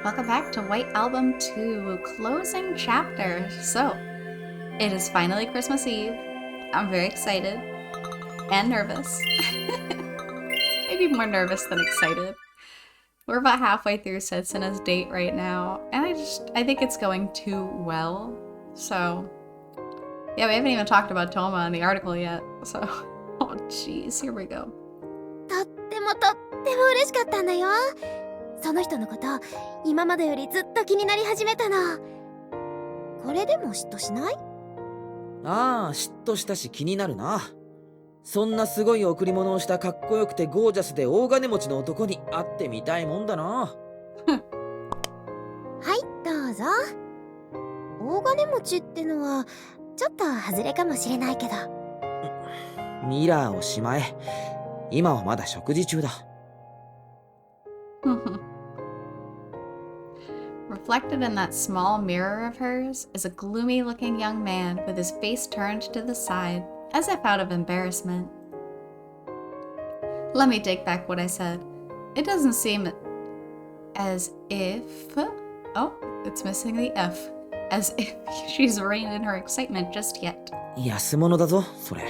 Welcome back to White Album 2, closing chapter. So, it is finally Christmas Eve. I'm very excited and nervous. Maybe more nervous than excited. We're about halfway through Setsuna's date right now, and I think it's going too well. So, yeah, we haven't even talked about Toma in the article yet. So, oh jeez, here we go. とっても嬉しかったんだよ。その人のこと、今までよりずっと気になり始めたの。これでも嫉妬しない？ああ、嫉妬したし気になるな。そんなすごい贈り物をしたかっこよくてゴージャスで大金持ちの男に会ってみたいもんだな。はい、どうぞ。大金持ちってのは、ちょっと外れかもしれないけど。ミラーをしまえ。今はまだ食事中だ。Reflected in that small mirror of hers is a gloomy-looking young man with his face turned to the side, as if out of embarrassment. Let me take back what I said. It doesn't seem as if... Oh, it's missing the F. As if she's reined in her excitement just yet. 安物だぞ、それ。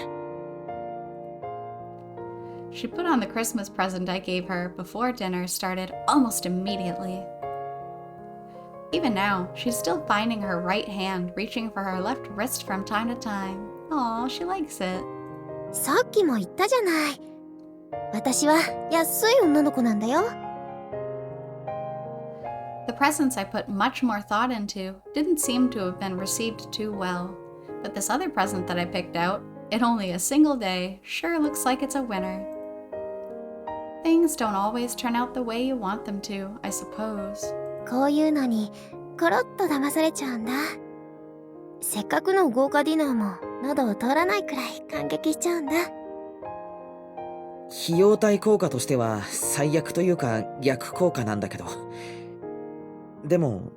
She put on the Christmas present I gave her before dinner started almost immediately. Even now, she's still finding her right hand reaching for her left wrist from time to time. Aw, she likes it. さっきも言ったじゃない。私は安い女の子なんだよ。The presents I put much more thought into didn't seem to have been received too well. But this other present that I picked out, in only a single day, sure looks like it's a winner. Things don't always turn out the way you want them to, I suppose. こういうのにコロッと騙されちゃうんだ。せっかくの豪華ディナーも喉を通らないくらい感激しちゃうんだ。費用対効果としては最悪というか逆効果なんだけど。でも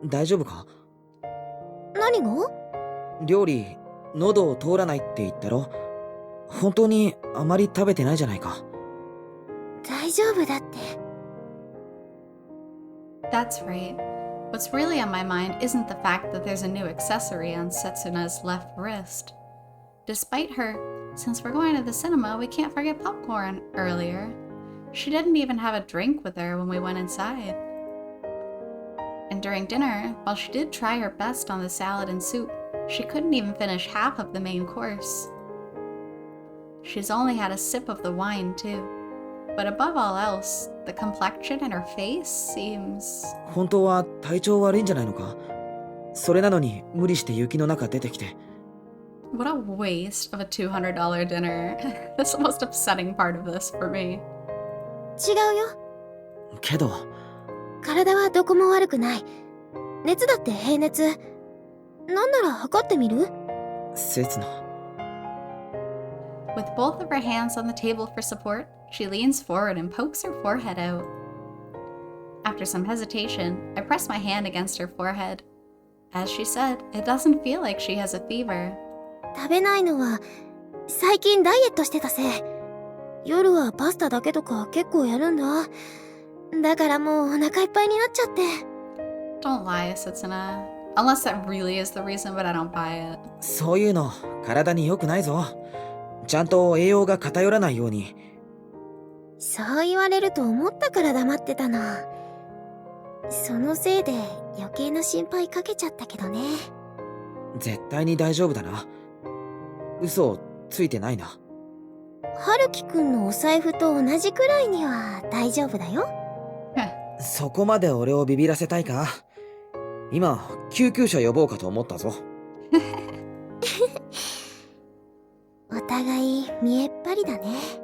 大丈夫か？何が？料理喉を通らないって言ったろ？本当にあまり食べてないじゃないか。大丈夫だって。That's right. What's really on my mind isn't the fact that there's a new accessory on Setsuna's left wrist. Despite her, since we're going to the cinema, we can't forget popcorn earlier. She didn't even have a drink with her when we went inside. And during dinner, while she did try her best on the salad and soup, she couldn't even finish half of the main course. She's only had a sip of the wine, too. But above all else, the complexion in her face seems... 本当は体調悪いんじゃないのか？それなのに無理して雪の中出てきて。What a waste of a $200 dinner. That's the most upsetting part of this for me. 違うよ。けど体はどこも悪くない。熱だって平熱。なんなら測ってみる？刹那。With both of her hands on the table for support, she leans forward and pokes her forehead out. After some hesitation, I press my hand against her forehead. As she said, it doesn't feel like she has a fever. 食べないのは最近ダイエットしてたせい。夜はパスタだけとか結構やるんだ。だからもうお腹いっぱいになっちゃって。Don't lie, Setsuna. Unless that really is the reason, but I don't buy it. そういうの体に良くないぞ。ちゃんと栄養が偏らないように。そう言われると思ったから黙ってたの。そのせいで余計な心配かけちゃったけどね。絶対に大丈夫だな。嘘ついてないな。春樹くんのお財布と同じくらいには大丈夫だよ。そこまで俺をビビらせたいか？今救急車呼ぼうかと思ったぞ。お互い見えっ張りだね。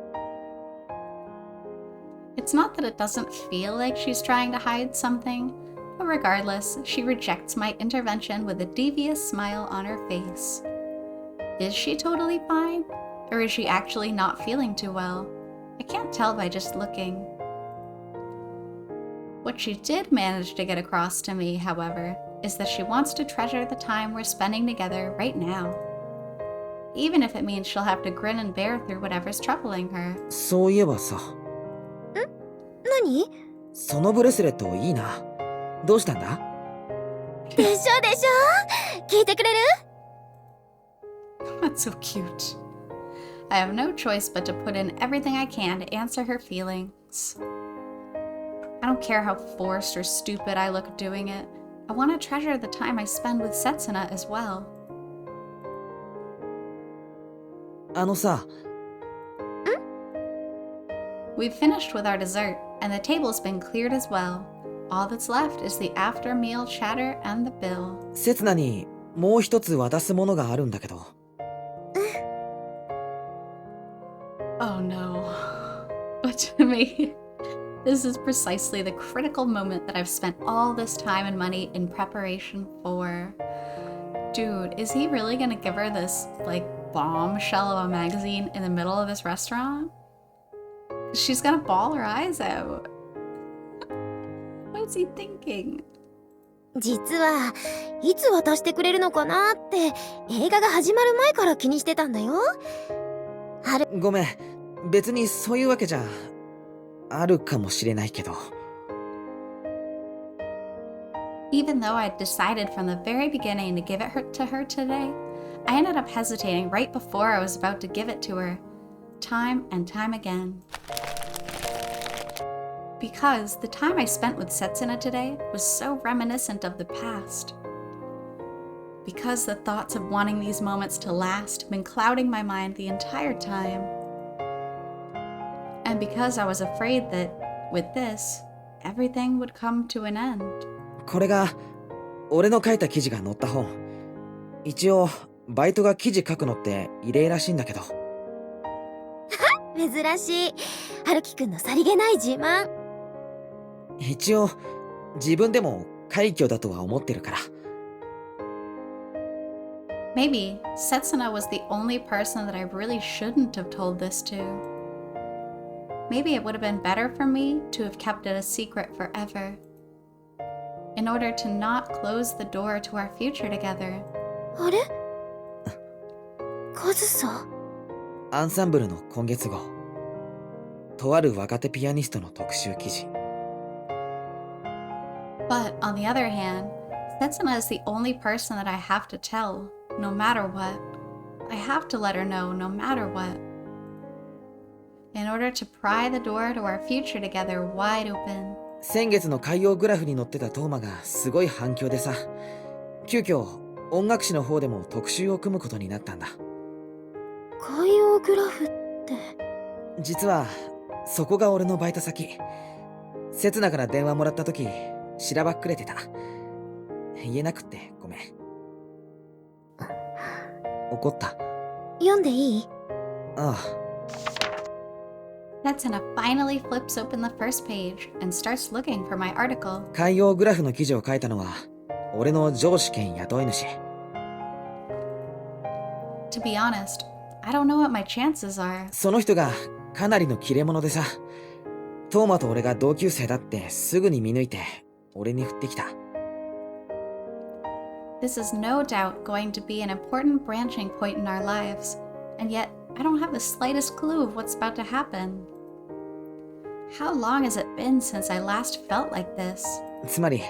It's not that it doesn't feel like she's trying to hide something, but regardless, she rejects my intervention with a devious smile on her face. Is she totally fine? Or is she actually not feeling too well? I can't tell by just looking. What she did manage to get across to me, however, is that she wants to treasure the time we're spending together right now. Even if it means she'll have to grin and bear through whatever's troubling her. そういえばさ。何？そのブレスレットいいな。どうしたんだ？でしょ聞いてくれる？ That's so cute. I have no choice but to put in everything I can to answer her feelings. I don't care how forced or stupid I look doing it. I want to treasure the time I spend with Setsuna as well. あのさ、We've finished with our dessert, and the table's been cleared as well. All that's left is the after-meal chatter and the bill. せつなにもう一つ渡すものがあるんだけど。Oh no. But to me, this is precisely the critical moment that I've spent all this time and money in preparation for. Dude, is he really gonna give her this, like, bombshell of a magazine in the middle of this restaurant? She's gonna bawl her eyes out. What is he thinking? 実はいつ渡してくれるのかなって映画が始まる前から気にしてたんだよ。ごめん、別にそういうわけじゃあるかもしれないけど。Even though I'd decided from the very beginning to give it to her today, I ended up hesitating right before I was about to give it to her, time and time again. Because the time I spent with Setsuna today was so reminiscent of the past. Because the thoughts of wanting these moments to last have been clouding my mind the entire time. And because I was afraid that, with this, everything would come to an end. これが俺の書いた記事が載った本。一応バイトが記事書くのって異例らしいんだけど。珍しい。春樹くんのさりげない自慢。一応自分でも快挙だとは思ってるから。Maybe Setsuna was the only person that I really shouldn't have told this to. Maybe it would have been better for me to have kept it a secret forever, in order to not close the door to our future together. あれ？カズさ。アンサンブルの今月号。とある若手ピアニストの特集記事。But on the other hand, Setsuna is the only person that I have to tell, no matter what. I have to let her know no matter what. In order to pry the door to our future together wide open. 先月の海洋グラフに載ってたトーマがすごい反響でさ、急遽音楽誌の方でも特集を組むことになったんだ。海洋グラフって。実はそこが俺のバイト先。せつなから電話もらった時しらばっくれてた。言えなくってごめん。怒った。読んでいい？ああ。Setsuna finally flips open the first page and starts looking for my article. 海洋グラフの記事を書いたのは俺の上司兼雇い主。To be honest, I don't know what my chances are. その人がかなりの切れ者でさ、トーマと俺が同級生だってすぐに見抜いて俺に振ってきた。This is no doubt going to be an important branching point in our lives, and yet I don't have the slightest clue of what's about to happen. How long has it been since I last felt like this? つまり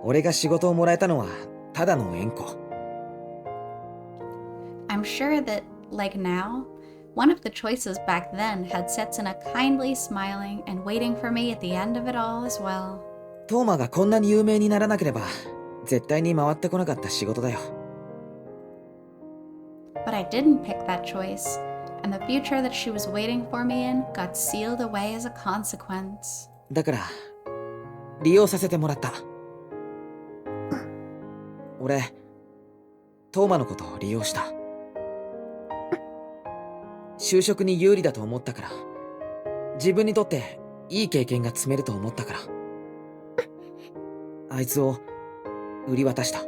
俺が仕事をもらえたのはただの縁故。I'm sure that, like now, one of the choices back then had Setsuna kindly smiling and waiting for me at the end of it all as well. トーマがこんなに有名にならなければ絶対に回ってこなかった仕事だよ。But I didn't pick that choice, and the future that she was waiting for me in got sealed away as a consequence. だから利用させてもらった。俺トーマのことを利用した。就職に有利だと思ったから、自分にとっていい経験が積めると思ったから、あいつを売り渡した。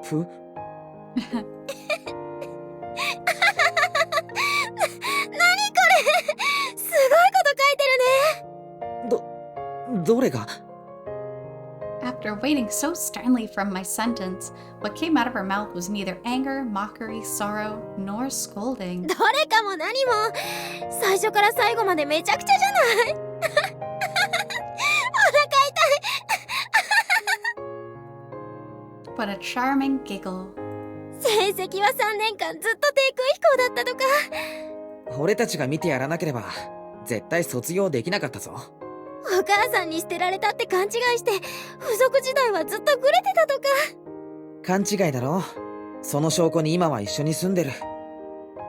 ふ何これすごいこと書いてるね。どれが？ After waiting so sternly from my sentence, what came out of her mouth was neither anger, mockery, sorrow, nor scolding. どれかも何も最初から最後までめちゃくちゃじゃない but a charming giggle. 成績は3年間ずっと低空飛行だったとか。俺たちが見てやらなければ絶対卒業できなかったぞ。お母さんに捨てられたって勘違いして付属時代はずっとグレてたとか。勘違いだろ。その証拠に今は一緒に住んでる。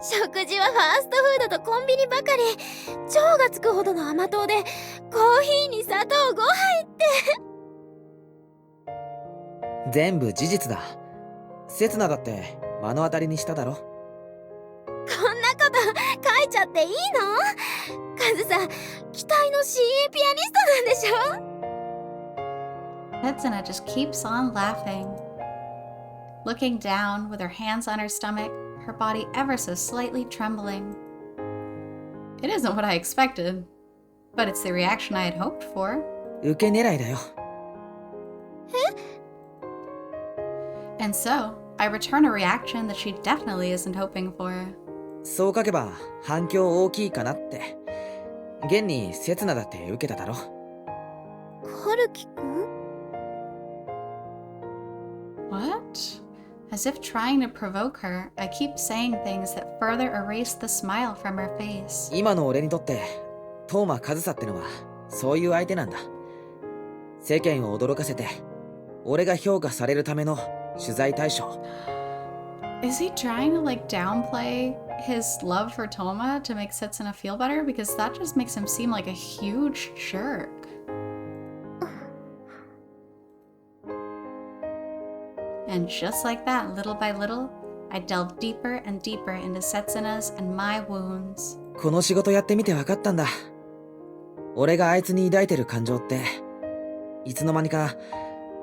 食事はファーストフードとコンビニばかり。腸がつくほどの甘党でコーヒーに砂糖5杯って。全部事実だ。刹那だって目の当たりにしただろ。こんなこと書いちゃっていいの？カズさん、期待の CA ピアニストなんでしょ？ Setsuna just keeps on laughing. Looking down with her hands on her stomach, her body ever so slightly trembling. It isn't what I expected, but it's the reaction I had hoped for. 受け狙いだよ。And so, I return a reaction that she definitely isn't hoping for. そう書けば反響大きいかなって。現に刹那だって受けただろ。春樹くん？ What? As if trying to provoke her, I keep saying things that further erase the smile from her face. 今の俺にとって當麻和沙ってのはそういう相手なんだ。世間を驚かせて俺が評価されるための取材対象。 Is he trying to downplay his love for Toma to make Setsuna feel better? Because that just makes him seem like a huge jerk. And just like that, little by little, I delved deeper and deeper into Setsuna's and my wounds. この仕事やってみて分かったんだ。俺があいつに抱いてる感情っていつの間にか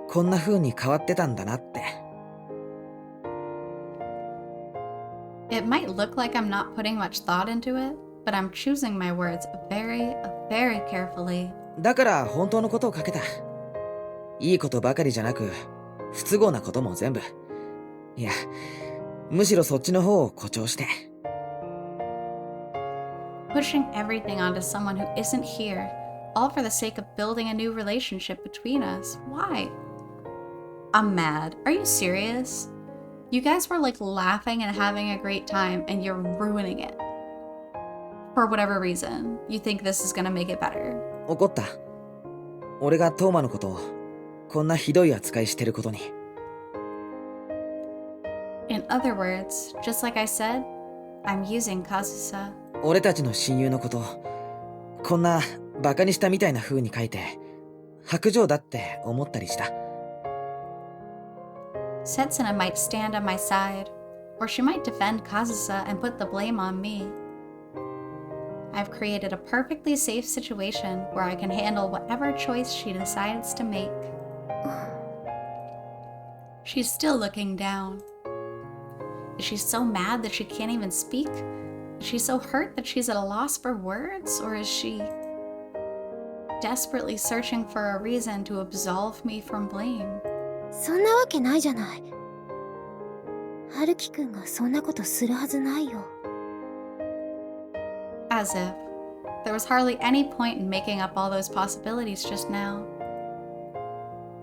こんな風に変わってたんだなって。It might look like I'm not putting much thought into it, but I'm choosing my words very, very carefully. だから本当のことを書けた。いいことばかりじゃなく不都合なことも全部。いや、むしろそっちの方を誇張して。Pushing everything onto someone who isn't here, all for the sake of building a new relationship between us. Why? I'm mad. Are you serious? You guys were laughing and having a great time, and you're ruining it. For whatever reason, you think this is gonna make it better. 怒った。俺が當麻のことをこんなひどい扱いしてることに。In other words, just like I said, I'm using Kazusa. 俺たちの親友のことこんなバカにしたみたいな風に書いて薄情だって思ったりした。Setsuna might stand on my side, or she might defend Kazusa and put the blame on me. I've created a perfectly safe situation where I can handle whatever choice she decides to make. She's still looking down. Is she so mad that she can't even speak? Is she so hurt that she's at a loss for words? Or is she desperately searching for a reason to absolve me from blame? そんなわけないじゃない。春樹くんがそんなことするはずないよ。As if there was hardly any point in making up all those possibilities just now.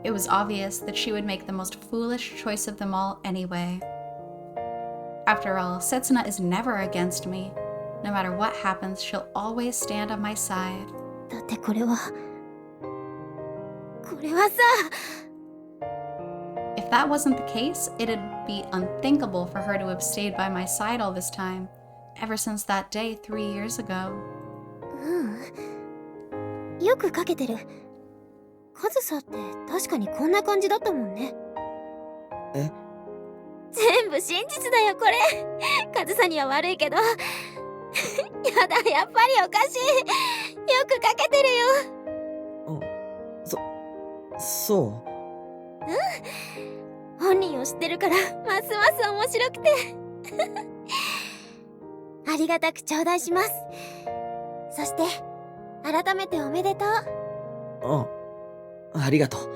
It was obvious that she would make the most foolish choice of them all anyway. After all, Setsuna is never against me. No matter what happens, she'll always stand on my side. だってこれはさ。If that wasn't the case, it'd be unthinkable for her to have stayed by my side all this time, ever since that day 3 years ago. よく書けてる。カズサって確かにこんな感じだったもんね。え？全部真実だよこれ。カズサには悪いけど。やだ、やっぱりおかしい。よく書けてるよ。そう？本人を知ってるからますます面白くて。ありがたく頂戴します。そして改めておめでとう。ありがとう。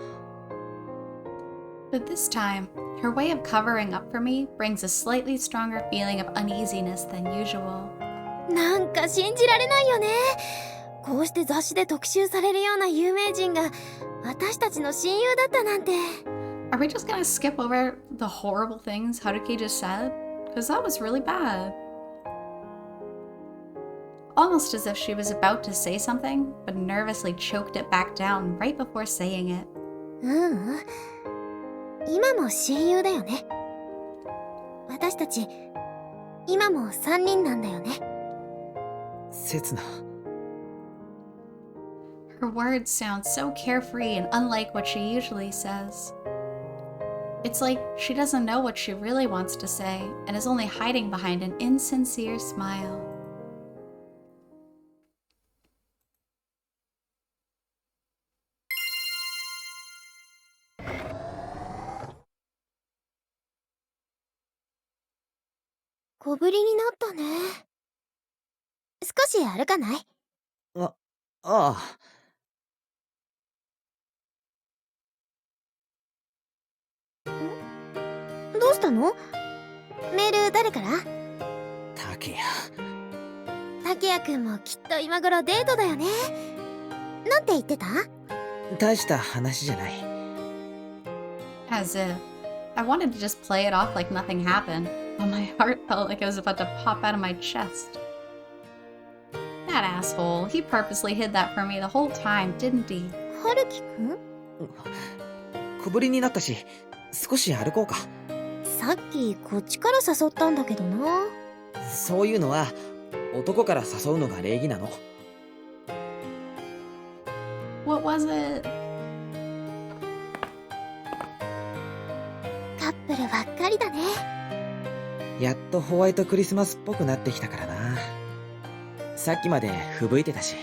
But this time, her way of covering up for me brings a slightly stronger feeling of uneasiness than usual. なんか信じられないよね。こうして雑誌で特集されるような有名人が私たちの親友だったなんて。Are we just gonna skip over the horrible things Haruki just said? Because that was really bad. Almost as if she was about to say something, but nervously choked it back down right before saying it. 今も親友だよね。私たち、今も3人なんだよね。せつな。Her words sound so carefree and unlike what she usually says. It's like she doesn't know what she really wants to say and is only hiding behind an insincere smile. "小ぶりになったね。少し歩かない?" ああ。どうしたの？メール誰から？竹谷。竹谷くんもきっと今頃デートだよね。なんて言ってた？大した話じゃない。As if. I wanted to just play it off like nothing happened, but my heart felt like it was about to pop out of my chest. That asshole, he purposely hid that from me the whole time, didn't he? 春樹くん？小ぶりになったし、少し歩こうか。さっきこっちから誘ったんだけどな。そういうのは男から誘うのが礼儀なの。What was it? カップルばっかりだね。やっとホワイトクリスマスっぽくなってきたからな。さっきまで吹雪いてたし。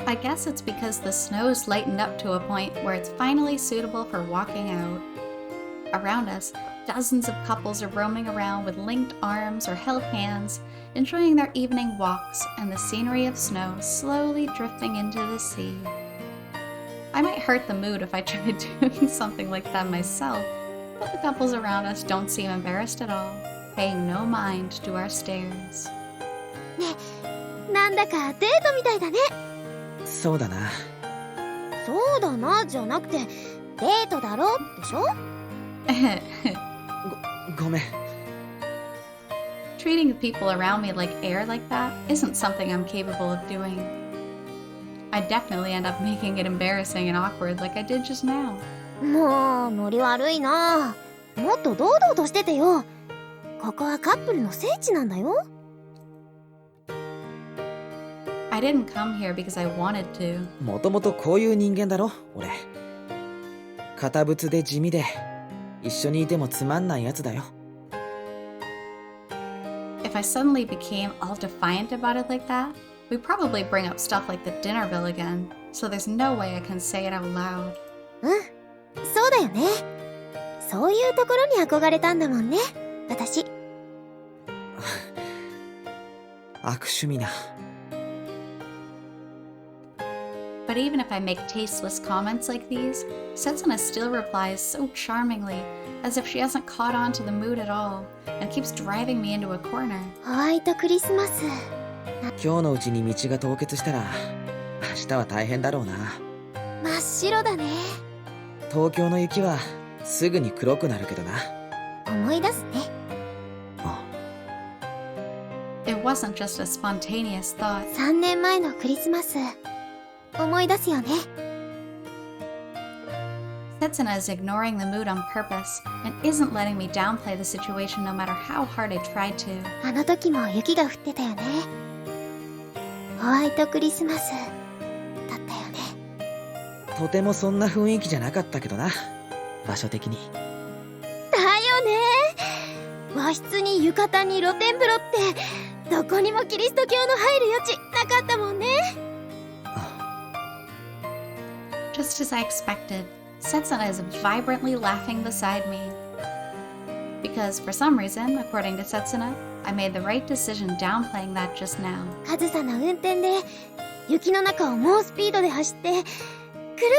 I guess it's because the snow's lightened up to a point where it's finally suitable for walking out. Around us, dozens of couples are roaming around with linked arms or held hands, enjoying their evening walks and the scenery of snow slowly drifting into the sea. I might hurt the mood if I tried doing something like that myself, but the couples around us don't seem embarrassed at all, paying no mind to our stares. ね、なんだかデートみたいだね。そうだな。そうだなじゃなくてデートだろでしょ？ごめん。Treating the people around me like air like that isn't something I'm capable of doing. I definitely end up making it embarrassing and awkward like I did just now. もうノリ悪いな。もっと堂々としててよ。ここはカップルの聖地なんだよ。I didn't come here because I wanted to. もともとこういう人間だろ、俺。堅物で地味で、一緒にいてもつまんないやつだよ。If I suddenly became all defiant about it like that, we'd probably bring up stuff like the dinner bill again, so there's no way I can say it out loud. うん、そうだよね。そういうところに憧れたんだもんね、私。悪趣味な。But even if I make tasteless comments like these, Setsuna still replies so charmingly, as if she hasn't caught on to the mood at all, and keeps driving me into a corner. ホワイトクリスマス。今日のうちに道が凍結したら、明日は大変だろうな。真っ白だね。東京の雪はすぐに黒くなるけどな。思い出すね。あ、It wasn't just a spontaneous thought. 3年前のクリスマス。思い出すよね。Setsuna is ignoring the mood on purpose and isn't letting me downplay the situation no matter how hard I tried to. あの時も雪が降ってたよね。ホワイトクリスマスだったよね。とてもそんな雰囲気じゃなかったけどな、場所的に。だよね。和室に浴衣に露天風呂ってどこにもキリスト教の入る余地なかったもんね。Just as I expected, Setsuna is vibrantly laughing beside me. Because for some reason, according to Setsuna, I made the right decision downplaying that just now. カズサの運転で雪の中を猛スピードで走ってくる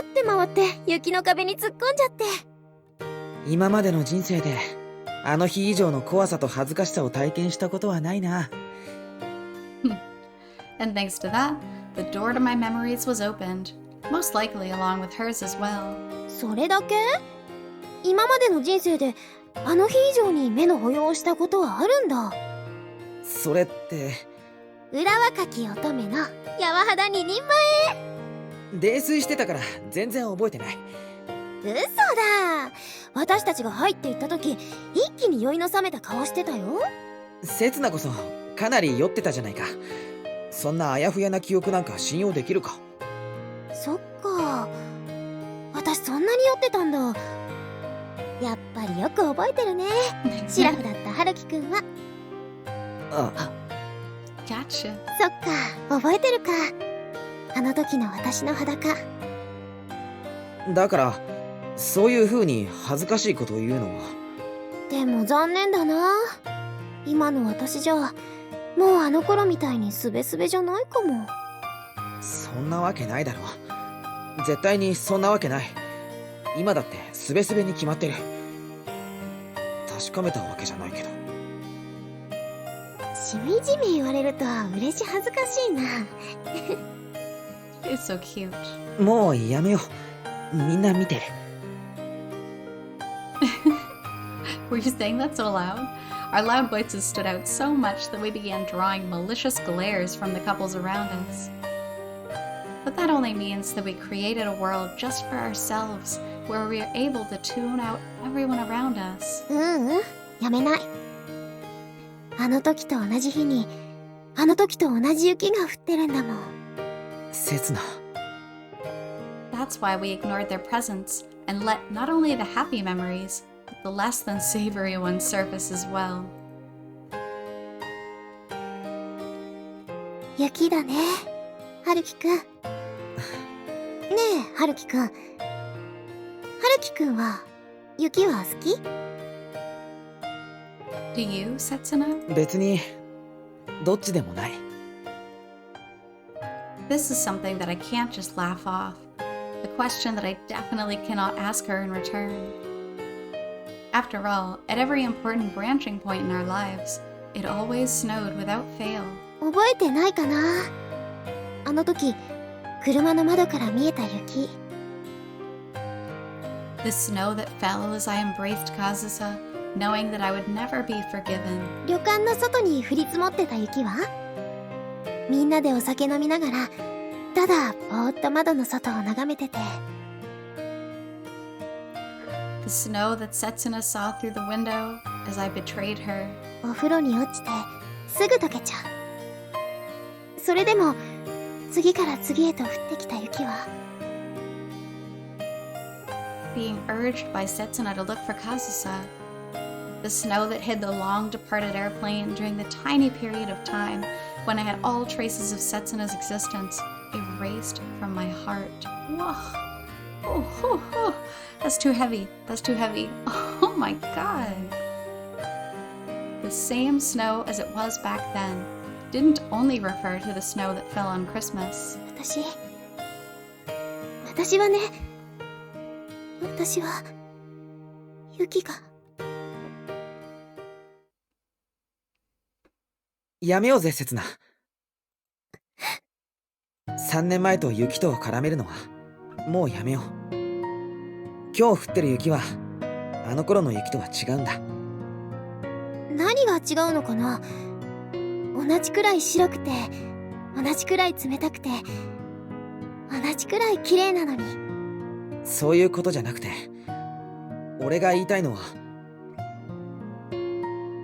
って回って雪の壁に突っ込んじゃって。今までの人生であの日以上の怖さと恥ずかしさを体験したことはないな。And thanks to that, the door to my memories was opened. most likely along with hers as well. それだけ？今までの人生であの日以上に目の保養をしたことはあるんだ。それって、裏若き乙女の柔肌二人泥酔してたから全然覚えてない。前。嘘だ。私たちが入っていった時、一気に酔いの覚めた顔してたよ。せつなこそかなり酔ってたじゃないか。そんなあやふやな記憶なんか信用できるか。そっか。私そんなに酔ってたんだ。やっぱりよく覚えてるね。シラフだった春樹くんは。あ、 Gotcha. そっか、覚えてるか。あの時の私の裸。だからそういう風に恥ずかしいことを言うのは。でも残念だな。今の私じゃもうあの頃みたいにスベスベじゃないかも。そんなわけないだろ。絶対にそんなわけない。今だってスベスベに決まってる。確かめたわけじゃないけど。しみじみ言われると嬉し恥ずかしいな。It's so cute. もうやめよう。みんな見てる。Were you saying that so loud? Our loud voices stood out so much that we began drawing malicious glares from the couples around us. But that only means that we created a world just for ourselves, where we are able to tune out everyone around us. やめない。あの時と同じ日に、あの時と同じ雪が降ってるんだもん。せつな。That's why we ignored their presence and let not only the happy memories, but the less than savory ones surface as well. 雪だね、春樹くん。ねえ、春樹くん。春樹くんは、雪は好き？ Do you, Setsuna? 別にどっちでもない。This is something that I can't just laugh off. A question that I definitely cannot ask her in return. After all, at every important branching point in our lives, it always snowed without fail. 覚えてないかな。あの時、車の窓から見えた雪。The snow that fell as I embraced Kazusa, knowing that I would never be forgiven. 旅館の外に降り積もってた雪は？みんなでお酒飲みながら、ただぼーっと窓の外を眺めてて。The snow that Setsuna saw through the window as I betrayed her. お風呂に落ちてすぐ溶けちゃう。それでも次から次へと降ってきた雪は。Being urged by Setsuna to look for Kazusa. The snow that hid the long-departed airplane during the tiny period of time when I had all traces of Setsuna's existence erased from my heart. Whoa. Oh. That's too heavy. That's too heavy. Oh my god. The same snow as it was back then didn't only refer to the snow that fell on Christmas. 私はね、私は雪が。やめようぜ、せつな。3年前と雪と絡めるのはもうやめよう。今日降ってる雪はあの頃の雪とは違うんだ。何が違うのかな。同じくらい白くて、同じくらい冷たくて、同じくらい綺麗なのに。そういうことじゃなくて、俺が言いたいのは、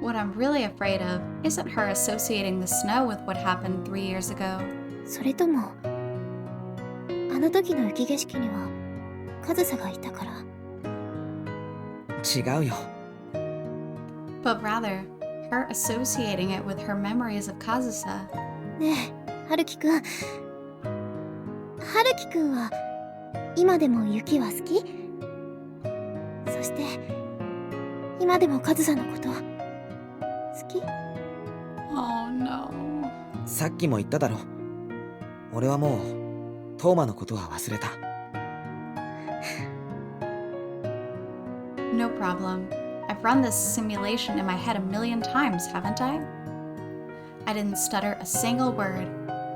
What I'm really afraid of isn't her associating the snow with what happened 3 years ago. それとも、あの時の雪景色には上総がいたから。違うよ。But rather, her associating it with her memories of Kazusa. ねえ、春樹くん。春樹くんは今でも雪は好き？そして今でも上総のこと好き？ Oh no. さっきも言っただろ。俺はもうトーマのことは忘れた。No problem. I've run this simulation in my head a million times, haven't I? I didn't stutter a single word,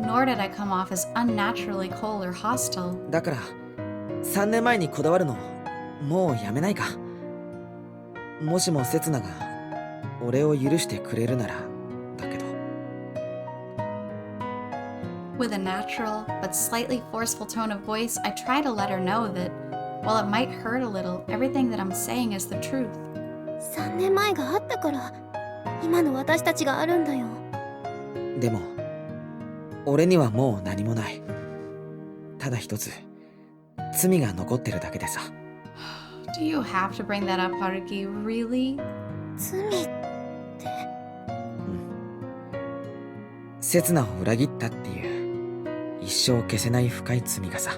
nor did I come off as unnaturally cold or hostile. だから、3年前にこだわるの、もうやめないか。もしも刹那が俺を許してくれるならだけど。 With a natural but slightly forceful tone of voice, I try to let her know that, while it might hurt a little, everything that I'm saying is the truth. 3年前があったから今の私たちがあるんだよ。でも俺にはもう何もない。ただ一つ罪が残ってるだけでさ。 Do you have to bring that up, Haruki? Really? 罪って。刹那を裏切ったっていう一生消せない深い罪がさ。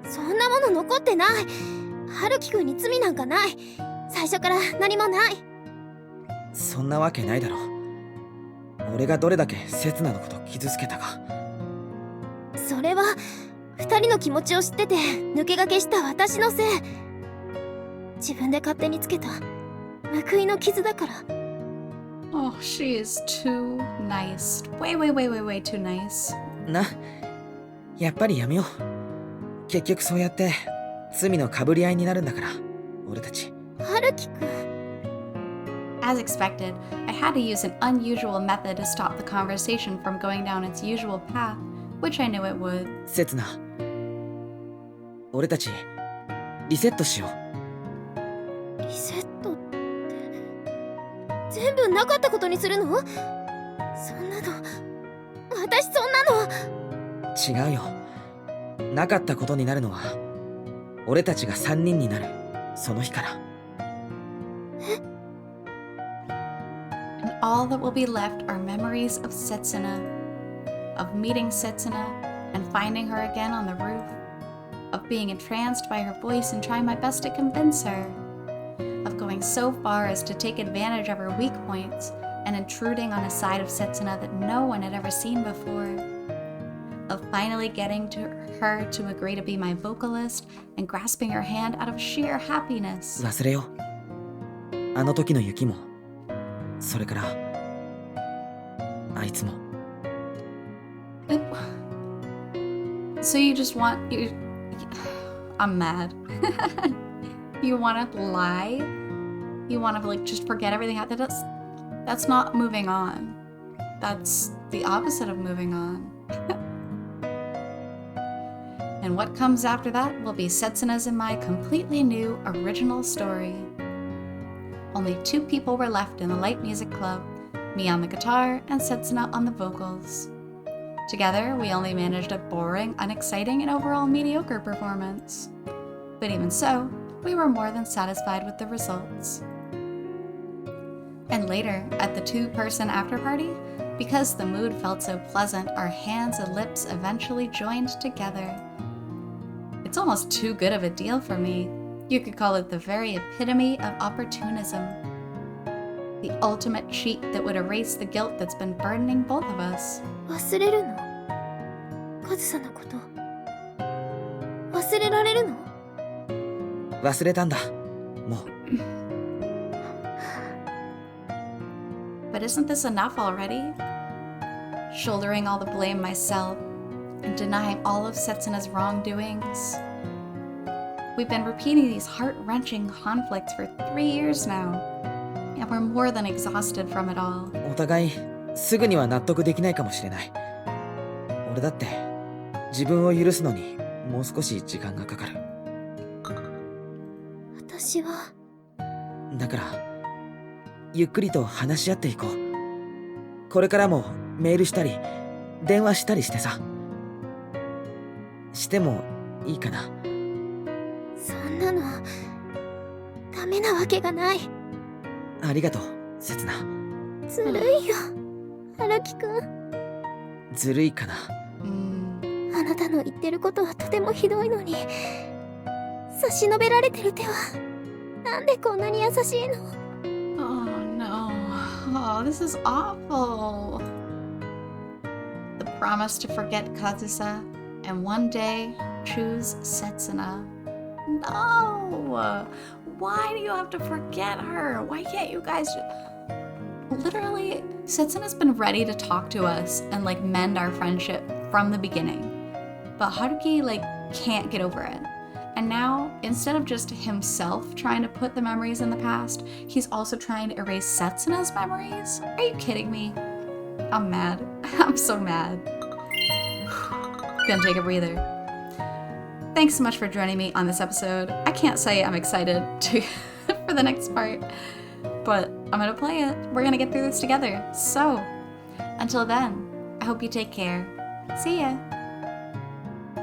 そんなもの残ってない。春樹くんに罪なんかない。最初から何もない。そんなわけないだろ。俺がどれだけ刹那のこと傷つけたか。それは二人の気持ちを知ってて抜け駆けした私のせい。自分で勝手につけた報いの傷だから。 Oh, she is too nice. Way too nice. な、やっぱりやめよう。結局そうやって罪の被り合いになるんだから俺たち。春樹くん。 As expected, I had to use an unusual method to stop the conversation from going down its usual path, which I knew it would. 刹那、俺たちリセットしよう。リセットって全部なかったことにするの？そんなの、私そんなの。違うよ。なかったことになるのは俺たちが3人になるその日から。And all that will be left are memories of Setsuna, of meeting Setsuna and finding her again on the roof, of being entranced by her voice and trying my best to convince her, of going so far as to take advantage of her weak points and intruding on a side of Setsuna that no one had ever seen before, of finally getting her to agree to be my vocalist and grasping her hand out of sheer happiness. 忘れよう。あの時の雪も、それからあいつも。So you just want you? I'm mad. You want to lie? You want to like just forget everything? That's not moving on. That's the opposite of moving on. And what comes after that will be Setsuna's and my completely new original story. Only 2 people were left in the light music club, me on the guitar and Setsuna on the vocals. Together, we only managed a boring, unexciting, and overall mediocre performance. But even so, we were more than satisfied with the results. And later, at the 2-person after-party, because the mood felt so pleasant, our hands and lips eventually joined together. It's almost too good of a deal for me. You could call it the very epitome of opportunism. The ultimate cheat that would erase the guilt that's been burdening both of us. 忘れるの？カズサのこと忘れられるの？忘れたんだ。もう。But isn't this enough already? Shouldering all the blame myself and denying all of Setsuna's wrongdoings. We've been repeating these heart-wrenching conflicts for 3 years now, and we're more than exhausted from it all. お互いすぐには納得できないかもしれない。俺だって自分を許すのにもう少し時間がかかる。私は。だからゆっくりと話し合っていこう。これからもメールしたり電話したりしてさ。してもいいかな。そんなのダメなわけがない。ありがとう、刹那。ずるいよ、春樹くん。ずるいかな。あなたの言ってることはとてもひどいのに、差し伸べられてる手はなんでこんなに優しいの？ Oh no. Oh, this is awful. The promise to forget Kazusa and one day choose Setsuna. No! Why do you have to forget her? Why can't you guys literally, Setsuna's been ready to talk to us and like mend our friendship from the beginning. But Haruki like can't get over it. And now, instead of just himself trying to put the memories in the past, he's also trying to erase Setsuna's memories? Are you kidding me? I'm mad. I'm so mad. Gonna take a breather. Thanks so much for joining me on this episode. I can't say I'm excited for the next part, but I'm gonna play it. We're gonna get through this together. So, until then, I hope you take care. See ya!